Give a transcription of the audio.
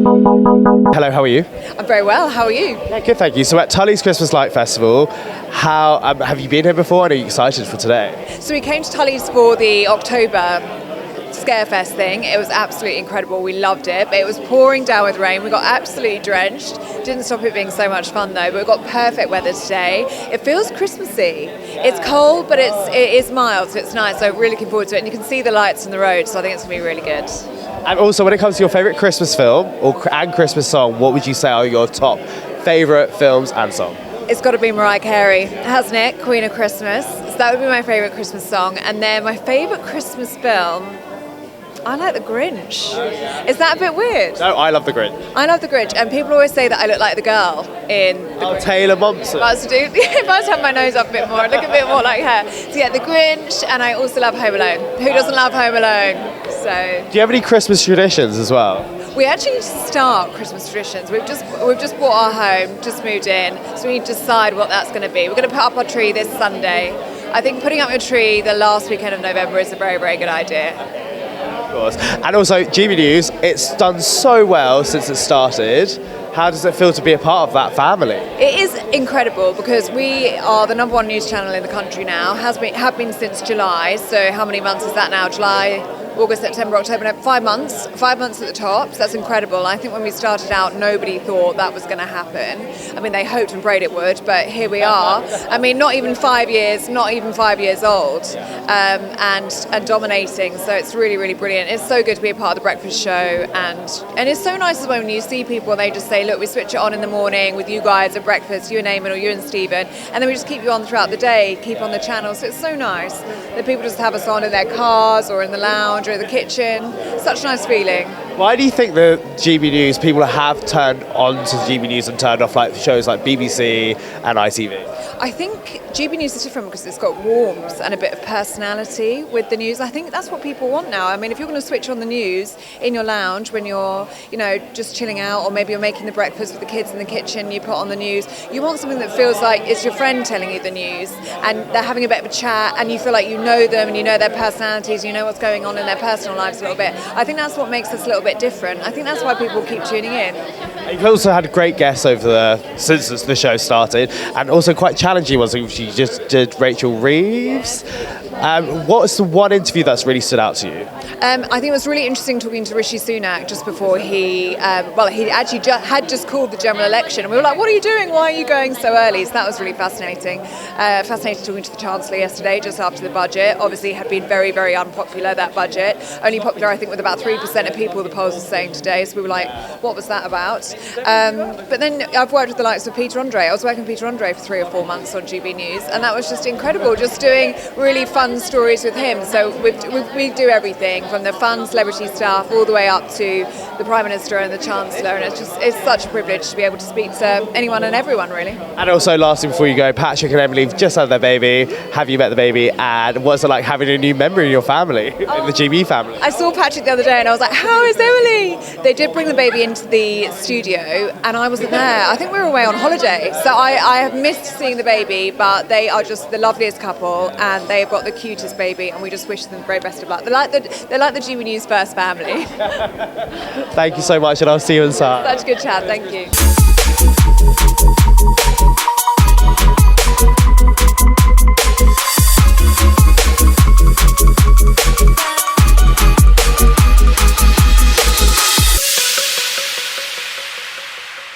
Hello, how are you? I'm very well. How are you? Yeah, good, thank you. So at Tulleys Christmas Lights Festival, how have you been here before and are you excited for today? So we came to Tulleys for the October Scarefest thing. It was absolutely incredible. We loved it. But it was pouring down with rain. We got absolutely drenched. Didn't stop it being so much fun though. But we've got perfect weather today. It feels Christmassy. It's cold, but it is mild, so it's nice. So really looking forward to it. And you can see the lights on the road, so I think it's going to be really good. And also, when it comes to your favourite Christmas film and Christmas song, what would you say are your top favourite films and song? It's got to be Mariah Carey, hasn't it? Queen of Christmas. So that would be my favourite Christmas song. And then my favourite Christmas film, I like The Grinch. Is that a bit weird? No, I love The Grinch. I love The Grinch, and people always say that I look like the girl in The Grinch. Taylor Momsen. If I was to have my nose up a bit more, I'd look a bit more like her. So yeah, The Grinch, and I also love Home Alone. Who doesn't love Home Alone? So Do you have any Christmas traditions as well? we actually need to start Christmas traditions. We've just bought our home, just moved in, so we need to decide what that's going to be. We're going to put up our tree this Sunday. I think putting up your tree the last weekend of November is a very, very good idea. Of course. And also, GB News, it's done so well since it started. How does it feel to be a part of that family? It is incredible because we are the number one news channel in the country now, have been since July. So how many months is that now? July, August, September, October, no, 5 months. 5 months at the top, so that's incredible. I think when we started out, nobody thought that was going to happen. I mean, they hoped and prayed it would, but here we are. I mean, not even 5 years old, and dominating. So it's really, really brilliant. It's so good to be a part of the breakfast show, and it's so nice as well when you see people and they just say, look, we switch it on in the morning with you guys at breakfast, you and Eamon or you and Stephen, and then we just keep you on throughout the day, keep on the channel. So it's so nice that people just have us on in their cars or in the lounge or in the kitchen. Such a nice feeling. Why do you think the GB News people have turned on to GB News and turned off like shows like BBC and ITV? I think GB News is different because it's got warmth and a bit of personality with the news. I think that's what people want now. I mean, if you're going to switch on the news in your lounge when you're, just chilling out, or maybe you're making the breakfast with the kids in the kitchen, you put on the news, you want something that feels like it's your friend telling you the news and they're having a bit of a chat and you feel like you know them and you know their personalities, you know what's going on in their personal lives a little bit. I think that's what makes us a little bit different. I think that's why people keep tuning in. You've also had great guests since the show started, and also quite challenging ones. You just did Rachel Reeves. What's the one interview that's really stood out to you? I think it was really interesting talking to Rishi Sunak just before he actually had just called the general election. And we were like, what are you doing? Why are you going so early? So that was really fascinating. Fascinating talking to the Chancellor yesterday, just after the budget. Obviously, it had been very, very unpopular, that budget. Only popular, I think, with about 3% of people, the polls are saying today. So we were like, what was that about? But then I've worked with the likes of Peter Andre. I was working with Peter Andre for 3 or 4 months on GB News, and that was just incredible, just doing really fun stories with him. So we do everything from the fun celebrity stuff all the way up to the Prime Minister and the Chancellor, and it's such a privilege to be able to speak to anyone and everyone, really. And also, lastly, before you go, Patrick and Emily have just had their baby. Have you met the baby? And what's it like having a new member in your family, in the GB family? I saw Patrick the other day and I was like, how is Emily? They did bring the baby into the studio and I wasn't there. I think we were away on holiday, so I have missed seeing the baby, but they are just the loveliest couple and they've got the cutest baby, and we just wish them the very best of luck. They're like the GB News first family. Thank you so much, and I'll see you inside. Such a good chat, thank you.